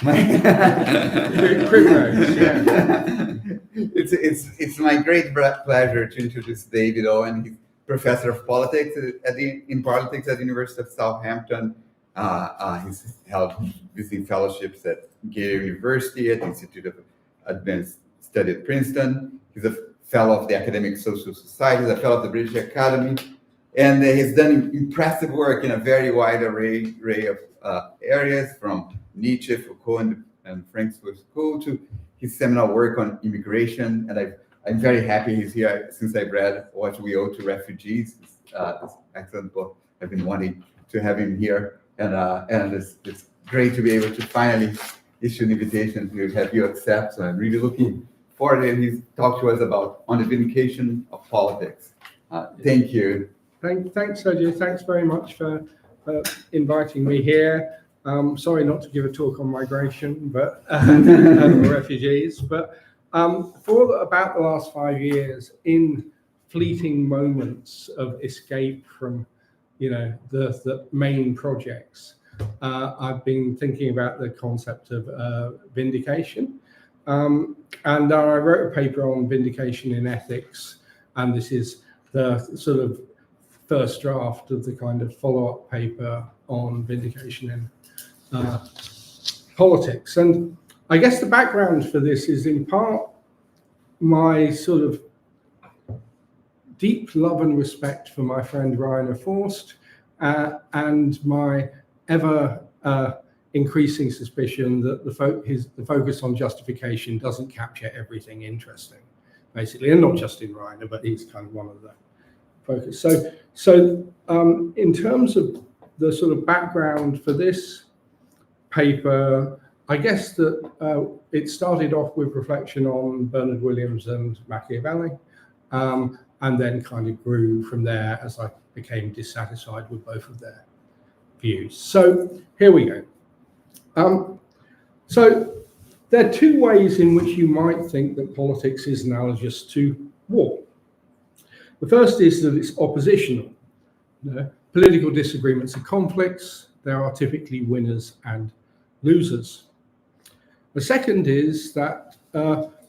It's my great pleasure to introduce David Owen. He's professor of politics in politics at the University of Southampton. He's held visiting fellowships at Yale University, at the Institute of Advanced Study at Princeton. He's a fellow of the Academic Social Society, he's a fellow of the British Academy, and he's done impressive work in a very wide array of areas, from Nietzsche, Foucault, and Frankfurt School to his seminal work on immigration. And I'm very happy he's here, since I've read What We Owe to Refugees, this excellent book. I've been wanting to have him here, and it's great to be able to finally issue an invitation to have you accept. So I'm really looking forward to he's talked to us about on the vindication of politics. Thank you. Thanks, Sergio. Thanks very much for inviting me here. Sorry not to give a talk on migration, but refugees. But for about the last 5 years, in fleeting moments of escape from, the main projects, I've been thinking about the concept of vindication. And I wrote a paper on vindication in ethics, and this is the sort of first draft of the kind of follow-up paper on vindication in politics. And I guess the background for this is in part my sort of deep love and respect for my friend Rainer Forst, and my ever increasing suspicion that the focus on justification doesn't capture everything interesting, basically, and not just in Rainer, but he's kind of one of the focus. So in terms of the sort of background for this paper, I guess that it started off with reflection on Bernard Williams and Machiavelli, and then kind of grew from there as I became dissatisfied with both of their views. So here we go. So there are two ways in which you might think that politics is analogous to war. The first is that it's oppositional. Political disagreements are conflicts. There are typically winners and losers. The second is that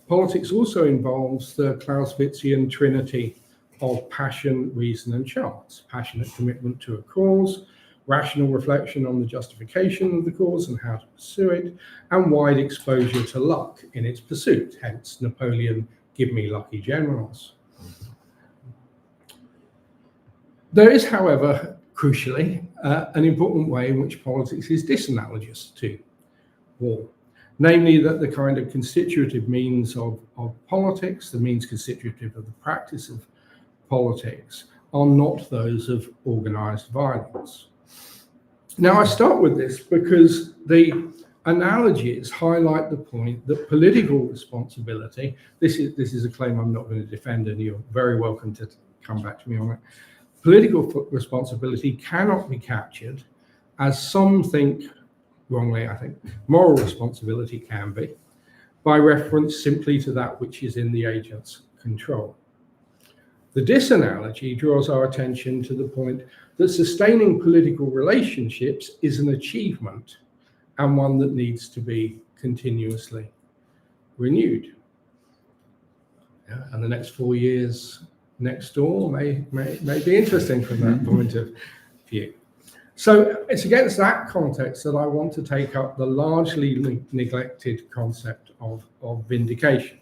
politics also involves the Clausewitzian trinity of passion, reason, and chance. Passionate commitment to a cause, rational reflection on the justification of the cause and how to pursue it, and wide exposure to luck in its pursuit. Hence, Napoleon, give me lucky generals. There is, however, crucially, an important way in which politics is disanalogous to war. Namely, that the kind of constitutive means of politics, the means constitutive of the practice of politics, are not those of organized violence. Now, I start with this because the analogies highlight the point that political responsibility, this is a claim I'm not going to defend, and you're very welcome to come back to me on it. Political responsibility cannot be captured, as some think, wrongly I think, moral responsibility can be, by reference simply to that which is in the agent's control. The disanalogy draws our attention to the point that sustaining political relationships is an achievement, and one that needs to be continuously renewed. And the next 4 years next door may be interesting from that point of view. So it's against that context that I want to take up the largely neglected concept of vindication.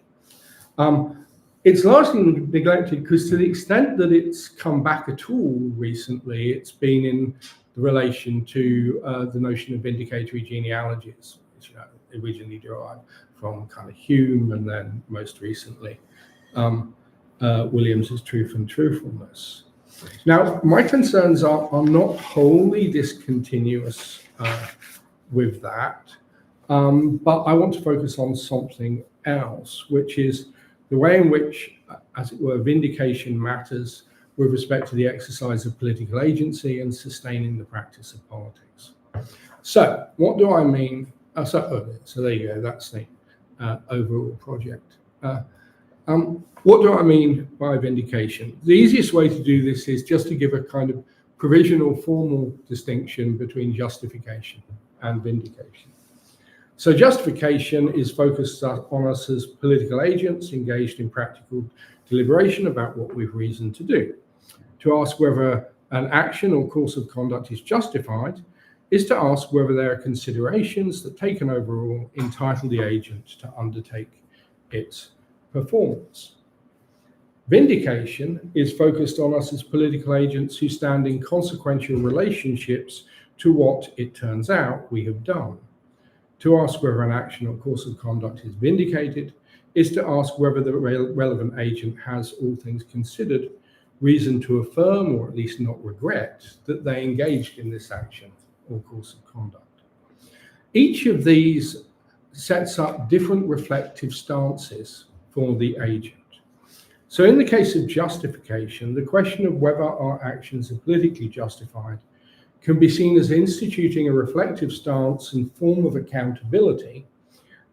It's largely neglected because, to the extent that it's come back at all recently, it's been in relation to the notion of vindicatory genealogies, which originally derived from kind of Hume, and then most recently Williams's Truth and Truthfulness. Now, my concerns are not wholly discontinuous with that, but I want to focus on something else, which is the way in which, as it were, vindication matters with respect to the exercise of political agency and sustaining the practice of politics. So, what do I mean? So there you go, that's the overall project. What do I mean by vindication? The easiest way to do this is just to give a kind of provisional formal distinction between justification and vindication. So justification is focused on us as political agents engaged in practical deliberation about what we've reason to do. To ask whether an action or course of conduct is justified is to ask whether there are considerations that, taken overall, entitle the agent to undertake its performance. Vindication is focused on us as political agents who stand in consequential relationships to what, it turns out, we have done. To ask whether an action or course of conduct is vindicated is to ask whether the relevant agent has, all things considered, reason to affirm, or at least not regret, that they engaged in this action or course of conduct. Each of these sets up different reflective stances for the agent. So in the case of justification, the question of whether our actions are politically justified can be seen as instituting a reflective stance and form of accountability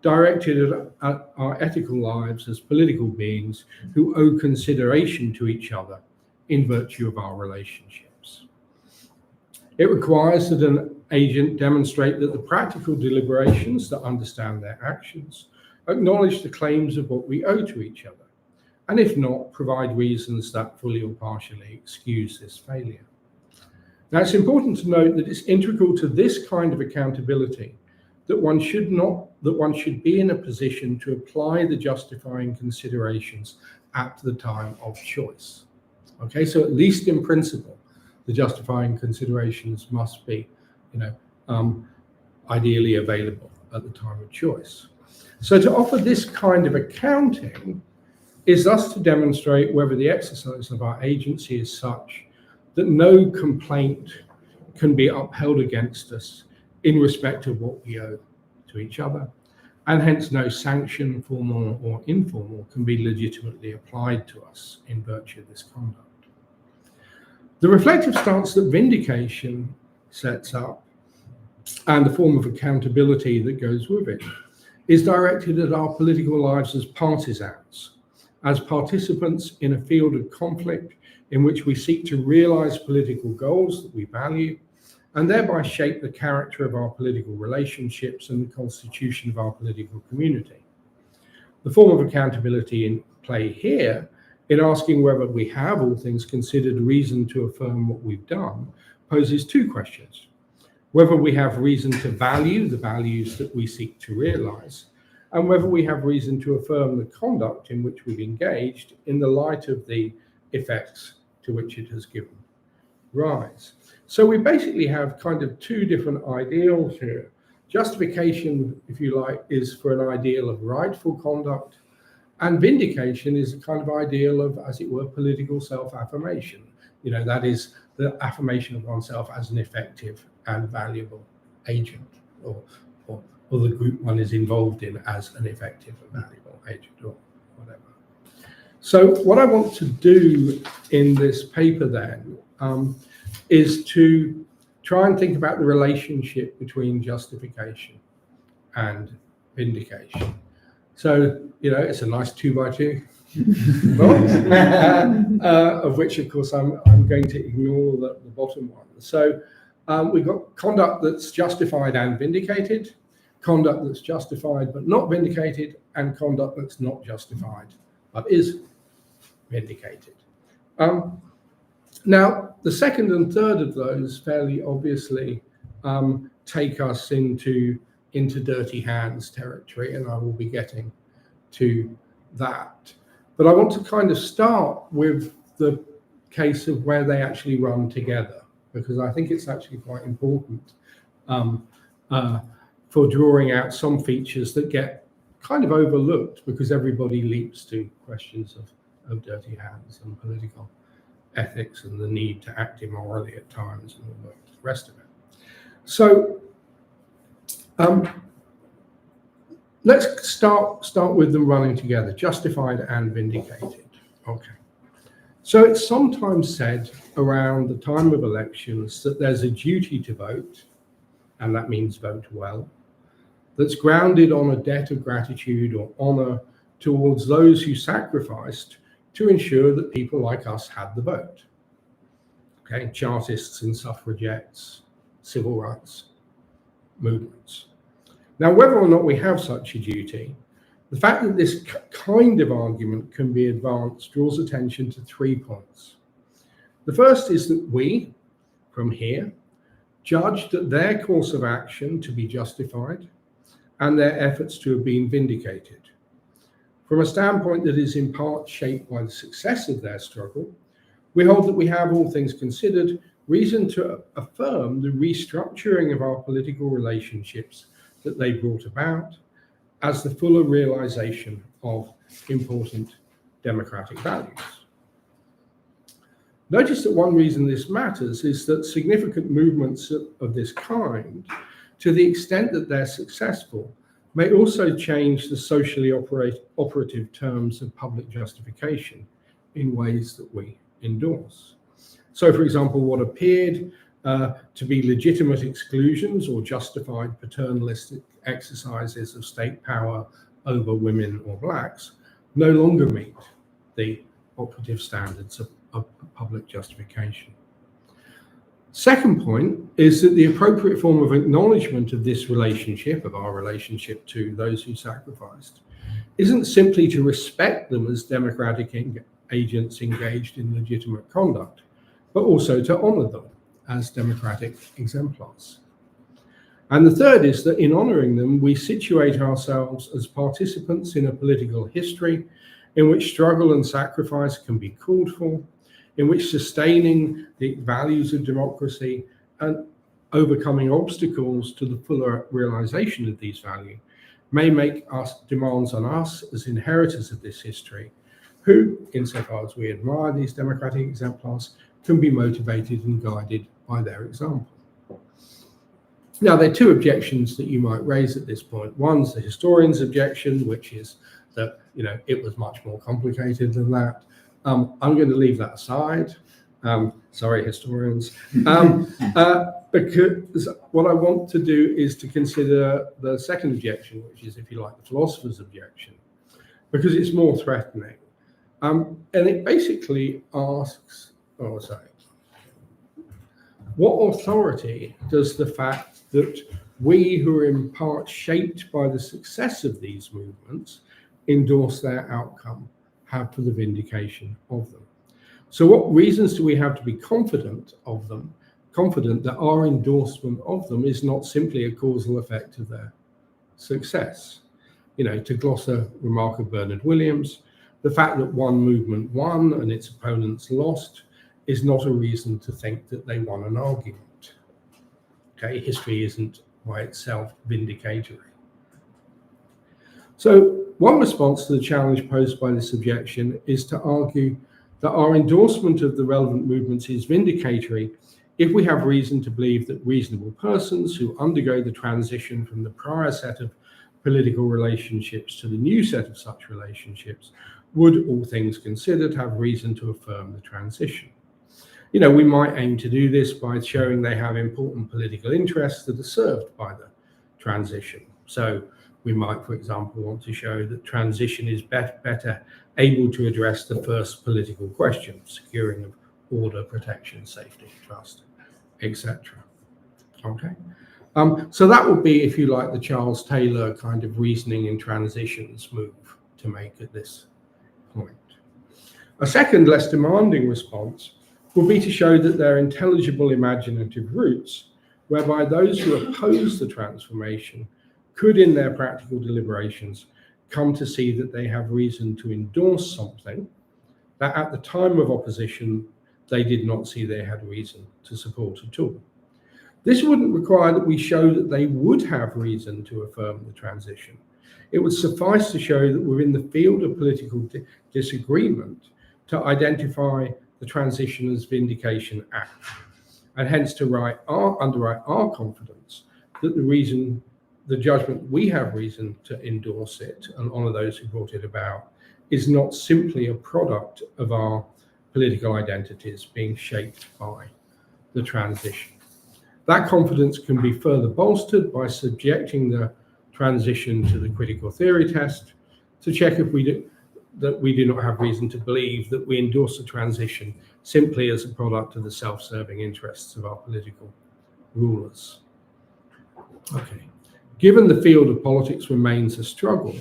directed at our ethical lives as political beings who owe consideration to each other in virtue of our relationships. It requires that an agent demonstrate that the practical deliberations that understand their actions acknowledge the claims of what we owe to each other, and if not, provide reasons that fully or partially excuse this failure. Now, it's important to note that it's integral to this kind of accountability that one should be in a position to apply the justifying considerations at the time of choice. Okay, so at least in principle, the justifying considerations must be, ideally available at the time of choice. So to offer this kind of accounting is thus to demonstrate whether the exercise of our agency is such that no complaint can be upheld against us in respect of what we owe to each other, and hence no sanction, formal or informal, can be legitimately applied to us in virtue of this conduct. The reflective stance that vindication sets up, and the form of accountability that goes with it, is directed at our political lives as partisans, as participants in a field of conflict in which we seek to realize political goals that we value, and thereby shape the character of our political relationships and the constitution of our political community. The form of accountability in play here, in asking whether we have, all things considered, reason to affirm what we've done, poses two questions: whether we have reason to value the values that we seek to realize, and whether we have reason to affirm the conduct in which we've engaged in the light of the effects to which it has given rise. So we basically have kind of two different ideals here. Justification, if you like, is for an ideal of rightful conduct, and vindication is a kind of ideal of, as it were, political self-affirmation. That is the affirmation of oneself as an effective and valuable agent, or the group one is involved in as an effective and valuable agent, or whatever. So what I want to do in this paper then is to try and think about the relationship between justification and vindication. So, it's a nice 2x2 box, of which, of course, I'm going to ignore the bottom one. So we've got conduct that's justified and vindicated, conduct that's justified but not vindicated, and conduct that's not justified but is vindicated. Now, the second and third of those fairly obviously take us into dirty hands territory, and I will be getting to that. But I want to kind of start with the case of where they actually run together, because I think it's actually quite important for drawing out some features that get kind of overlooked because everybody leaps to questions of dirty hands and political ethics and the need to act immorally at times and all the rest of it. So let's start with them running together, justified and vindicated. Okay. So it's sometimes said around the time of elections that there's a duty to vote, and that means vote well, that's grounded on a debt of gratitude or honor towards those who sacrificed to ensure that people like us had the vote. Okay, Chartists and suffragettes, civil rights movements. Now, whether or not we have such a duty, the fact that this kind of argument can be advanced draws attention to 3 points. The first is that we, from here, judge that their course of action to be justified and their efforts to have been vindicated. From a standpoint that is in part shaped by the success of their struggle, we hold that we have, all things considered, reason to affirm the restructuring of our political relationships that they brought about as the fuller realization of important democratic values. Notice that one reason this matters is that significant movements of this kind, to the extent that they're successful, may also change the socially operative terms of public justification in ways that we endorse. So, for example, what appeared to be legitimate exclusions or justified paternalistic exercises of state power over women or blacks no longer meet the operative standards of public justification. Second point is that the appropriate form of acknowledgement of this relationship, of our relationship to those who sacrificed, isn't simply to respect them as democratic agents engaged in legitimate conduct, but also to honor them as democratic exemplars. And the third is that in honoring them, we situate ourselves as participants in a political history in which struggle and sacrifice can be called for, in which sustaining the values of democracy and overcoming obstacles to the fuller realization of these values may make us demands on us as inheritors of this history, who, insofar as we admire these democratic exemplars, can be motivated and guided by their example. Now, there are 2 objections that you might raise at this point. One's the historian's objection, which is that, it was much more complicated than that. I'm going to leave that aside. Sorry, historians. Because what I want to do is to consider the second objection, which is, if you like, the philosopher's objection, because it's more threatening. And it basically asks, what authority does the fact that we, who are in part shaped by the success of these movements, endorse their outcome, have for the vindication of them? So what reasons do we have to be confident of them, confident that our endorsement of them is not simply a causal effect of their success? To gloss a remark of Bernard Williams, the fact that one movement won and its opponents lost is not a reason to think that they won an argument. Okay, history isn't by itself vindicatory. So one response to the challenge posed by this objection is to argue that our endorsement of the relevant movements is vindicatory if we have reason to believe that reasonable persons who undergo the transition from the prior set of political relationships to the new set of such relationships would, all things considered, have reason to affirm the transition. We might aim to do this by showing they have important political interests that are served by the transition. So we might, for example, want to show that transition is better able to address the first political question, securing of order, protection, safety, trust, etc. Okay. So that would be, if you like, the Charles Taylor kind of reasoning in transitions move to make at this point. A second, less demanding response will be to show that there are intelligible imaginative roots whereby those who oppose the transformation could, in their practical deliberations, come to see that they have reason to endorse something that at the time of opposition they did not see they had reason to support at all. This wouldn't require that we show that they would have reason to affirm the transition. It would suffice to show that we're in the field of political disagreement to identify the transition as vindication act, and hence to underwrite our confidence that the judgment we have reason to endorse it and honor those who brought it about is not simply a product of our political identities being shaped by the transition. That confidence can be further bolstered by subjecting the transition to the critical theory test to check if we do not have reason to believe that we endorse the transition simply as a product of the self-serving interests of our political rulers. Okay. Given the field of politics remains a struggle,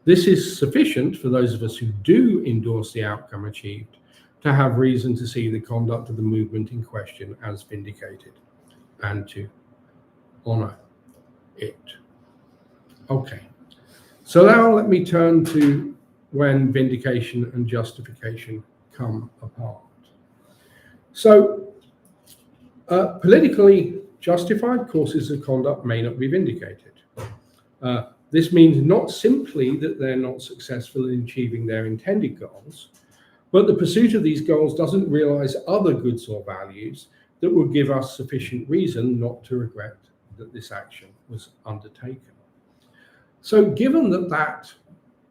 this is sufficient for those of us who do endorse the outcome achieved to have reason to see the conduct of the movement in question as vindicated and to honour it. Okay, so now let me turn to when vindication and justification come apart. So, politically justified courses of conduct may not be vindicated. This means not simply that they're not successful in achieving their intended goals, but the pursuit of these goals doesn't realize other goods or values that would give us sufficient reason not to regret that this action was undertaken. So given that that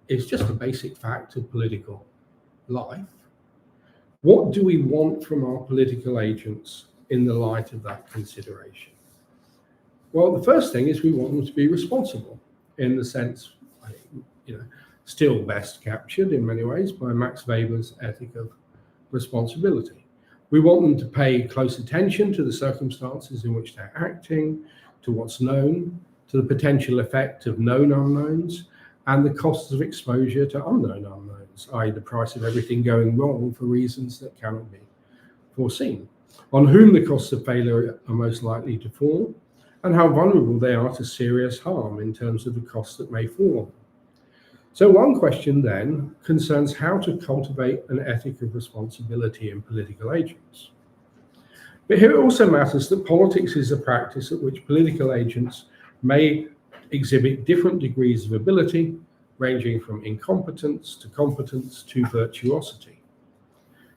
is just a basic fact of political life, what do we want from our political agents in the light of that consideration? Well, the first thing is we want them to be responsible in the sense, still best captured in many ways by Max Weber's ethic of responsibility. We want them to pay close attention to the circumstances in which they're acting, to what's known, to the potential effect of known unknowns, and the costs of exposure to unknown unknowns, i.e. the price of everything going wrong for reasons that cannot be foreseen, on whom the costs of failure are most likely to fall, and how vulnerable they are to serious harm in terms of the costs that may fall on them. So one question then concerns how to cultivate an ethic of responsibility in political agents. But here it also matters that politics is a practice at which political agents may exhibit different degrees of ability, ranging from incompetence to virtuosity.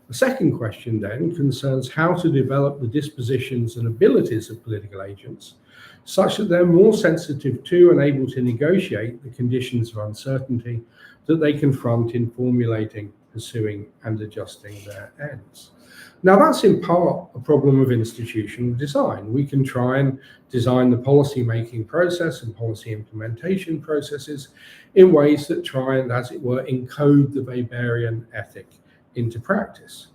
The second question then concerns how to develop the dispositions and abilities of political agents such that they're more sensitive to and able to negotiate the conditions of uncertainty that they confront in formulating, pursuing, and adjusting their ends. Now, that's in part a problem of institutional design. We can try and design the policy-making process and policy implementation processes in ways that try and, as it were, encode the Weberian ethic into practice.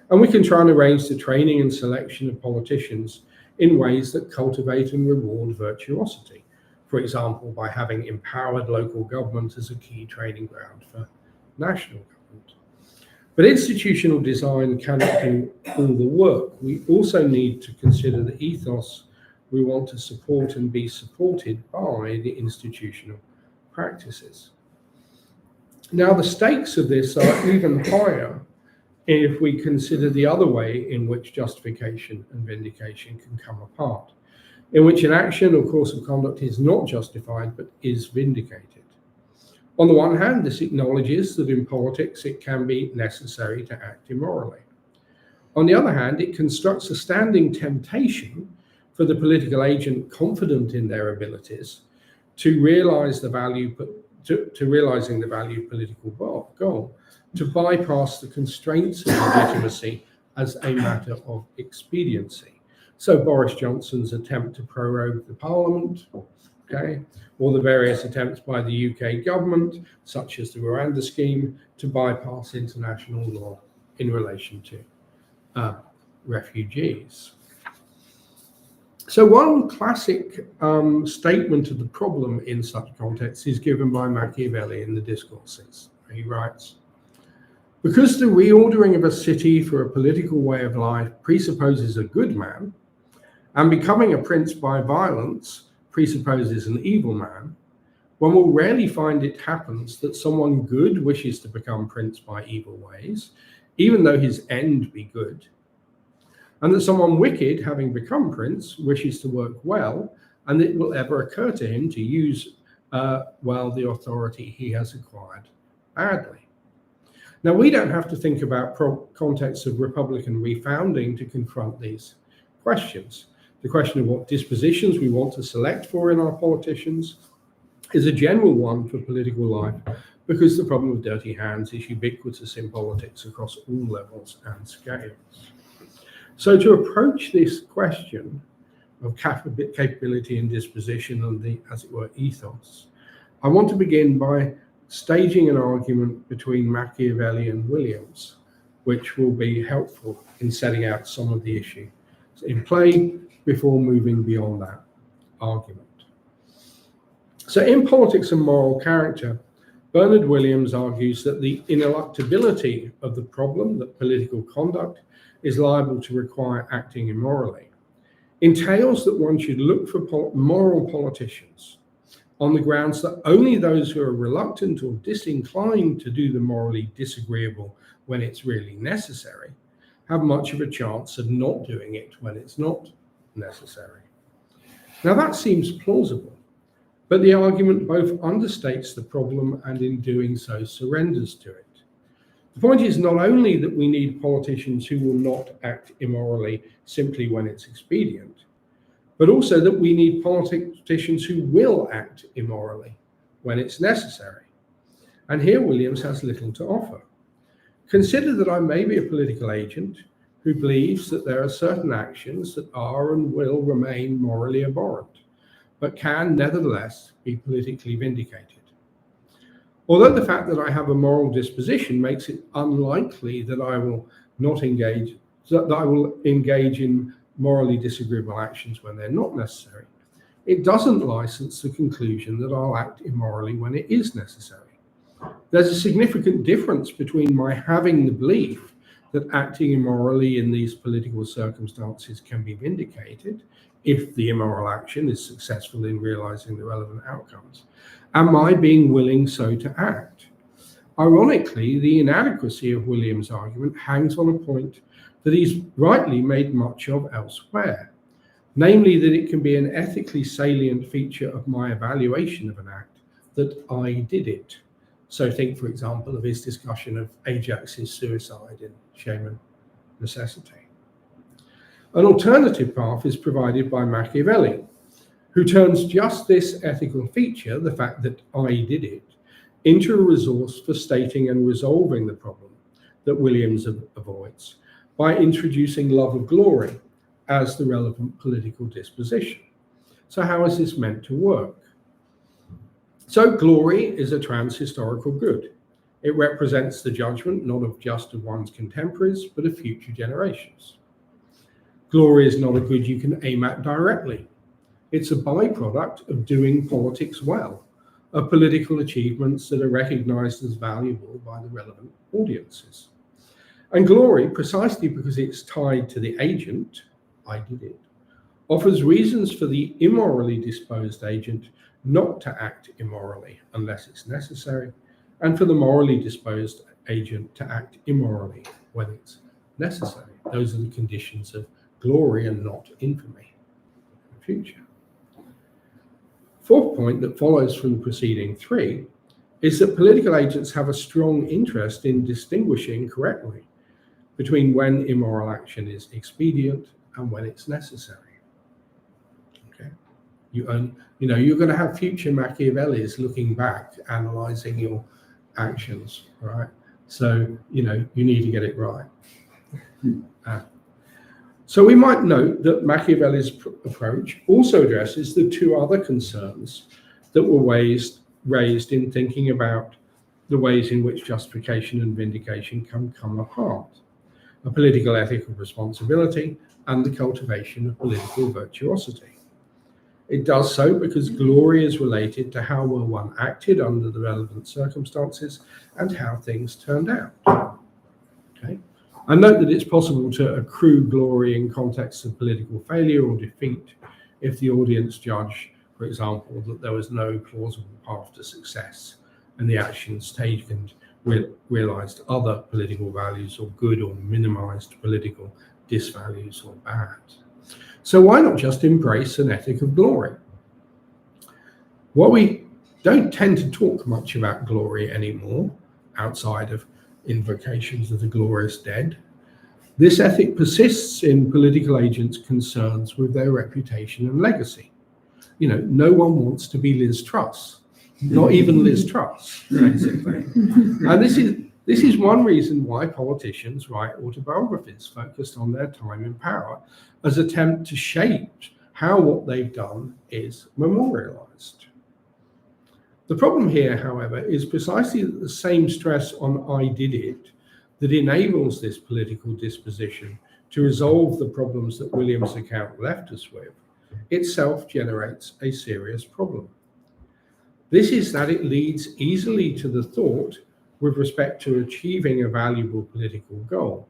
And we can try and arrange the training and selection of politicians in ways that cultivate and reward virtuosity. For example, by having empowered local government as a key training ground for national government. But institutional design cannot do all the work. We also need to consider the ethos we want to support and be supported by the institutional practices. Now, the stakes of this are even higher if we consider the other way in which justification and vindication can come apart, in which an action or course of conduct is not justified but is vindicated. On the one hand, this acknowledges that in politics it can be necessary to act immorally. On the other hand, it constructs a standing temptation for the political agent confident in their abilities to realize the value, to realizing the value of political goal, to bypass the constraints of legitimacy as a matter of expediency. So Boris Johnson's attempt to prorogue the Parliament, okay, or the various attempts by the UK government, such as the Rwanda scheme, to bypass international law in relation to refugees. So one classic statement of the problem in such contexts is given by Machiavelli in the Discourses. He writes, "Because the reordering of a city for a political way of life presupposes a good man, and becoming a prince by violence presupposes an evil man, one will rarely find it happens that someone good wishes to become prince by evil ways, even though his end be good, and that someone wicked, having become prince, wishes to work well, and it will ever occur to him to use well the authority he has acquired badly." Now, we don't have to think about contexts of Republican refounding to confront these questions. The question of what dispositions we want to select for in our politicians is a general one for political life, because the problem of dirty hands is ubiquitous in politics across all levels and scales. So to approach this question of capability and disposition and the, as it were, ethos, I want to begin by staging an argument between Machiavelli and Williams, which will be helpful in setting out some of the issues in play before moving beyond that argument. So in Politics and Moral Character, Bernard Williams argues that the ineluctability of the problem that political conduct is liable to require acting immorally entails that one should look for moral politicians on the grounds that only those who are reluctant or disinclined to do the morally disagreeable when it's really necessary have much of a chance of not doing it when it's not necessary. Now that seems plausible, but the argument both understates the problem and in doing so surrenders to it. The point is not only that we need politicians who will not act immorally simply when it's expedient, but also that we need politicians who will act immorally when it's necessary. And here Williams has little to offer. Consider that I may be a political agent who believes that there are certain actions that are and will remain morally abhorrent, but can nevertheless be politically vindicated. Although the fact that I have a moral disposition makes it unlikely that I will engage in morally disagreeable actions when they're not necessary, it doesn't license the conclusion that I'll act immorally when it is necessary. There's a significant difference between my having the belief that acting immorally in these political circumstances can be vindicated if the immoral action is successful in realizing the relevant outcomes, and my being willing so to act. Ironically, the inadequacy of Williams' argument hangs on a point that he's rightly made much of elsewhere, namely that it can be an ethically salient feature of my evaluation of an act that I did it. So think, for example, of his discussion of Ajax's suicide in Shame and Necessity. An alternative path is provided by Machiavelli, who turns just this ethical feature, the fact that I did it, into a resource for stating and resolving the problem that Williams avoids by introducing love of glory as the relevant political disposition. So how is this meant to work? So glory is a transhistorical good. It represents the judgment not of just of one's contemporaries, but of future generations. Glory is not a good you can aim at directly. It's a byproduct of doing politics well, of political achievements that are recognized as valuable by the relevant audiences. And glory, precisely because it's tied to the agent, I did it, offers reasons for the immorally disposed agent not to act immorally unless it's necessary, and for the morally disposed agent to act immorally when it's necessary. Those are the conditions of glory and not infamy in the future. Fourth point that follows from the preceding three is that political agents have a strong interest in distinguishing correctly between when immoral action is expedient and when it's necessary. Okay, you're going to have future Machiavellis looking back, analyzing your actions, right? So you need to get it right. So we might note that Machiavelli's approach also addresses the two other concerns that were raised in thinking about the ways in which justification and vindication can come apart: a political ethical responsibility and the cultivation of political virtuosity. It does so because glory is related to how well one acted under the relevant circumstances and how things turned out. Okay. And note that it's possible to accrue glory in contexts of political failure or defeat if the audience judge, for example, that there was no plausible path to success and the actions taken realized other political values or good or minimized political disvalues or bad. So why not just embrace an ethic of glory? Well, we don't tend to talk much about glory anymore outside of invocations of the glorious dead. This ethic persists in political agents' concerns with their reputation and legacy. No one wants to be Liz Truss, not even Liz Truss, basically. And this is one reason why politicians write autobiographies focused on their time in power as an attempt to shape how what they've done is memorialized. The problem here, however, is precisely that the same stress on I did it that enables this political disposition to resolve the problems that Williams' account left us with, itself generates a serious problem. This is that it leads easily to the thought with respect to achieving a valuable political goal,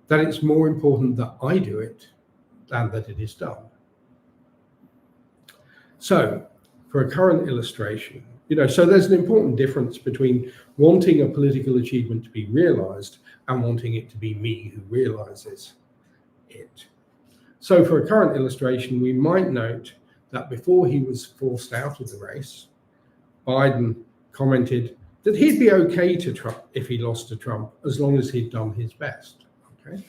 that it's more important that I do it than that it is done. So, for a current illustration, so there's an important difference between wanting a political achievement to be realized and wanting it to be me who realizes it. So for a current illustration, we might note that before he was forced out of the race, Biden commented that he'd be okay to Trump if he lost to Trump, as long as he'd done his best. Okay,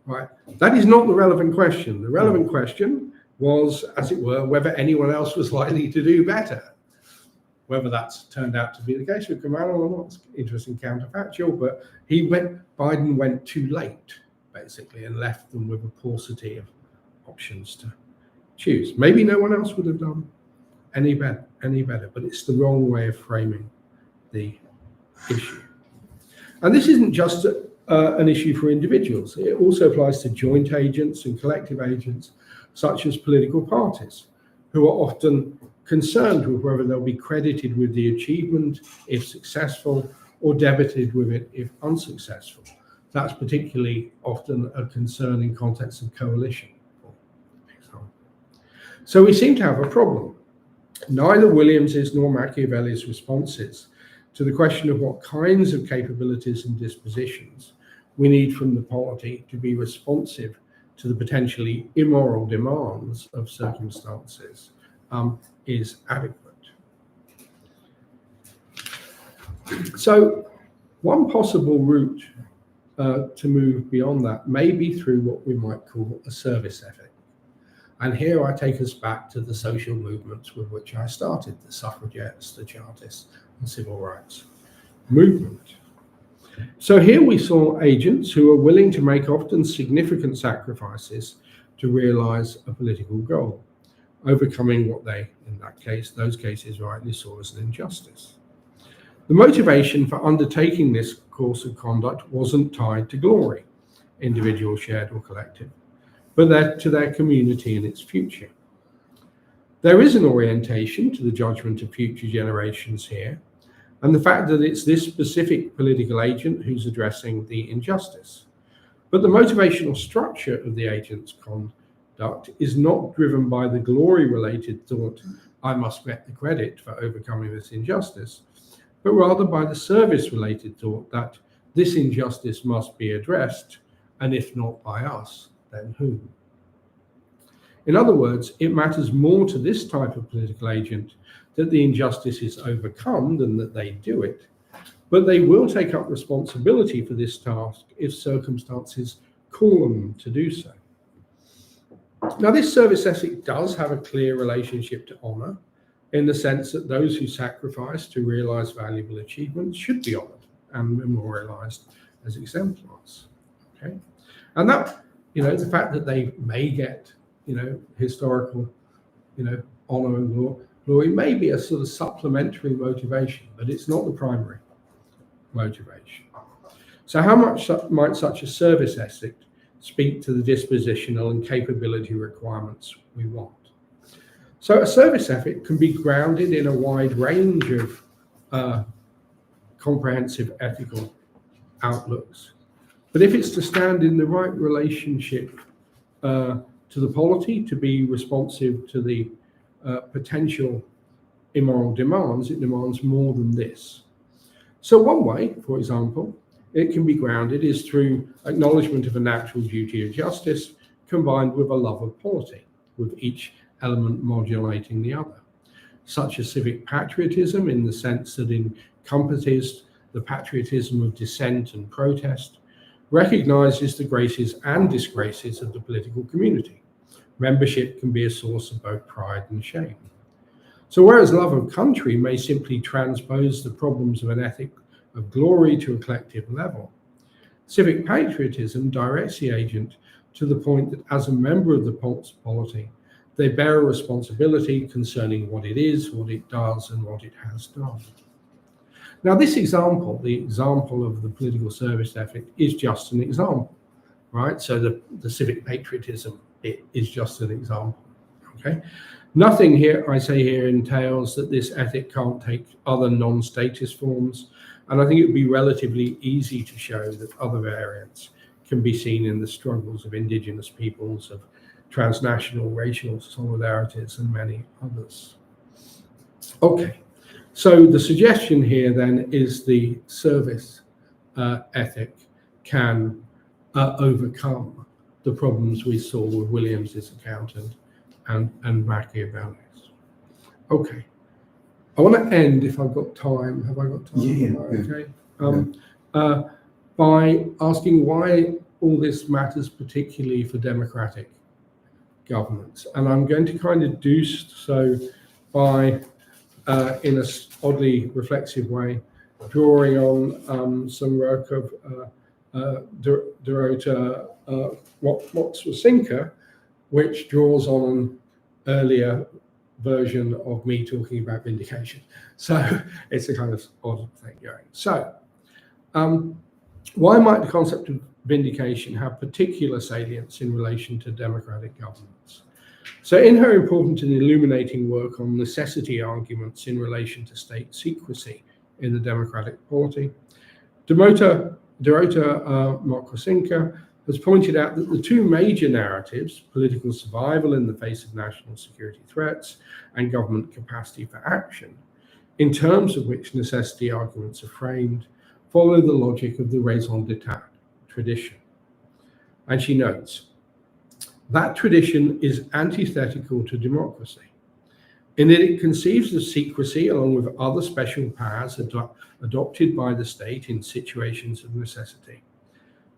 right. That is not the relevant question. The relevant question was, as it were, whether anyone else was likely to do better. Whether that's turned out to be the case with Kamala or not, it's interesting counterfactual, but Biden went too late, basically, and left them with a paucity of options to choose. Maybe no one else would have done any better, but it's the wrong way of framing the issue. And this isn't just an issue for individuals. It also applies to joint agents and collective agents, such as political parties, who are often concerned with whether they'll be credited with the achievement if successful or debited with it if unsuccessful. That's particularly often a concern in context of coalition, for example. So we seem to have a problem. Neither Williams's nor Machiavelli's responses to the question of what kinds of capabilities and dispositions we need from the polity to be responsive to the potentially immoral demands of circumstances is adequate. So one possible route to move beyond that may be through what we might call a service ethic. And here I take us back to the social movements with which I started, the suffragettes, the Chartists, and civil rights movement. So here we saw agents who are willing to make often significant sacrifices to realize a political goal, overcoming what they, in those cases, rightly saw as an injustice. The motivation for undertaking this course of conduct wasn't tied to glory, individual, shared, or collective, but to their community and its future. There is an orientation to the judgment of future generations here, and the fact that it's this specific political agent who's addressing the injustice. But the motivational structure of the agent's conduct is not driven by the glory-related thought, I must get the credit for overcoming this injustice, but rather by the service-related thought that this injustice must be addressed, and if not by us, then whom? In other words, it matters more to this type of political agent that the injustice is overcome than that they do it, but they will take up responsibility for this task if circumstances call on them to do so. Now, this service ethic does have a clear relationship to honor, in the sense that those who sacrifice to realize valuable achievements should be honored and memorialized as exemplars. Okay, and that, the fact that they may get, historical, honor and glory may be a sort of supplementary motivation, but it's not the primary motivation. So how much might such a service ethic speak to the dispositional and capability requirements we want? So a service ethic can be grounded in a wide range of comprehensive ethical outlooks. But if it's to stand in the right relationship to the polity, to be responsive to the potential immoral demands, it demands more than this. So one way, for example, it can be grounded is through acknowledgement of a natural duty of justice combined with a love of polity, with each element modulating the other, such as civic patriotism in the sense that encompasses the patriotism of dissent and protest, recognizes the graces and disgraces of the political community. Membership can be a source of both pride and shame. So whereas love of country may simply transpose the problems of an ethic of glory to a collective level, civic patriotism directs the agent to the point that as a member of the polity, they bear a responsibility concerning what it is, what it does, and what it has done. Now, this example, the example of the political service ethic, is just an example, right? So the civic patriotism, it is just an example, okay? Nothing here, I say here, entails that this ethic can't take other non-statist forms, and I think it would be relatively easy to show that other variants can be seen in the struggles of indigenous peoples, of transnational racial solidarities, and many others. Okay, so the suggestion here then is the service ethic can overcome the problems we saw with Williams's accountant and Machiavelli's. Okay, I want to end, if I've got time. Have I got time? Yeah. Okay. By asking why all this matters particularly for democratic governance, and I'm going to kind of do so by, in a oddly reflexive way, drawing on some work of Dorota Motzwasinka, which draws on an earlier version of me talking about vindication. So it's a kind of odd thing going. So why might the concept of vindication have particular salience in relation to democratic governance? So in her important and illuminating work on necessity arguments in relation to state secrecy in the democratic polity, Dorota Motzwasinka has pointed out that the two major narratives, political survival in the face of national security threats and government capacity for action, in terms of which necessity arguments are framed, follow the logic of the raison d'etat tradition. And she notes, that tradition is antithetical to democracy, in that it conceives of secrecy along with other special powers adopted by the state in situations of necessity,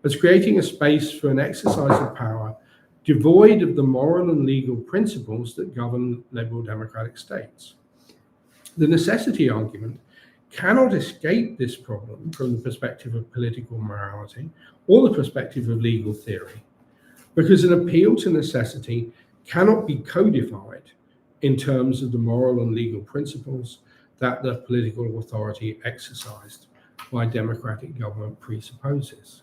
as creating a space for an exercise of power devoid of the moral and legal principles that govern liberal democratic states. The necessity argument cannot escape this problem from the perspective of political morality or the perspective of legal theory, because an appeal to necessity cannot be codified in terms of the moral and legal principles that the political authority exercised by democratic government presupposes.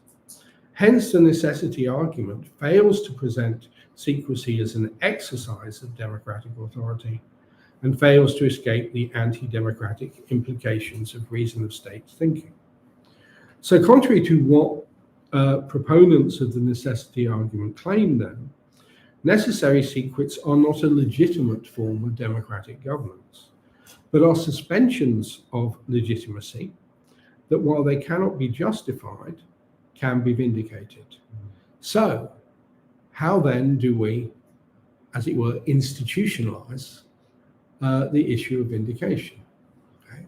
Hence, the necessity argument fails to present secrecy as an exercise of democratic authority and fails to escape the anti-democratic implications of reason of state thinking. So contrary to what proponents of the necessity argument claim then, necessary secrets are not a legitimate form of democratic governance, but are suspensions of legitimacy that, while they cannot be justified, can be vindicated. So, how then do we, as it were, institutionalize the issue of vindication? Okay.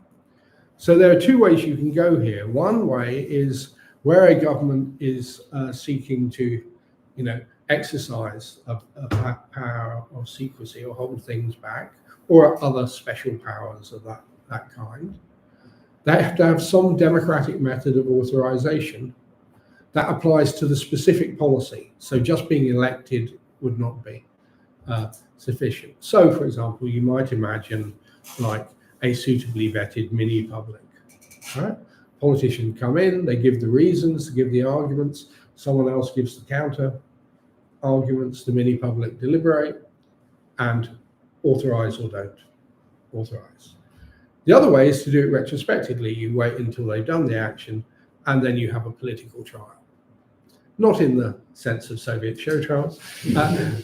So there are two ways you can go here. One way is where a government is seeking to, exercise a power of secrecy or hold things back, or other special powers of that kind. They have to have some democratic method of authorization that applies to the specific policy. So just being elected would not be sufficient. So, for example, you might imagine like a suitably vetted mini-public. Right? Politicians come in, they give the reasons, give the arguments, someone else gives the counter arguments, the mini-public deliberate and authorize or don't authorize. The other way is to do it retrospectively. You wait until they've done the action and then you have a political trial. Not in the sense of Soviet show trials,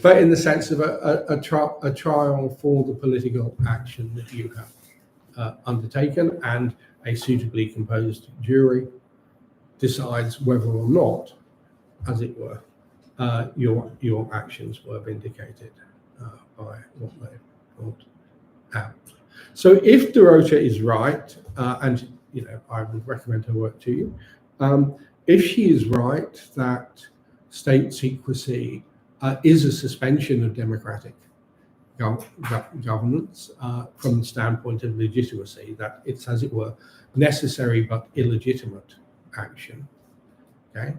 but in the sense of a trial for the political action that you have undertaken, and a suitably composed jury decides whether or not, as it were, your actions were vindicated by what they brought out. So if Dorota is right, and I would recommend her work to you, if she is right that state secrecy is a suspension of democratic governance from the standpoint of legitimacy, that it's, as it were, necessary but illegitimate action, okay,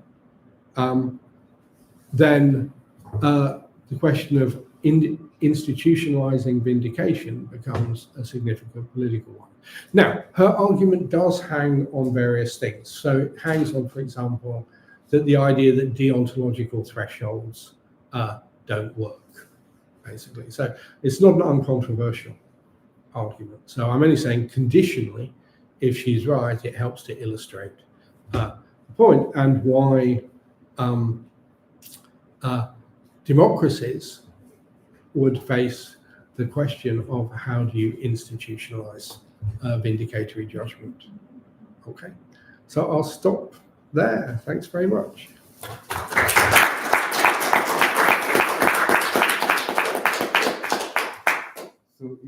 then the question of institutionalizing vindication becomes a significant political one. Now, her argument does hang on various things. So it hangs on, for example, that the idea that deontological thresholds don't work. basically. So it's not an uncontroversial argument. So I'm only saying conditionally, if she's right, it helps to illustrate the point and why democracies would face the question of how do you institutionalize vindicatory judgment. Okay, so I'll stop there. Thanks very much. So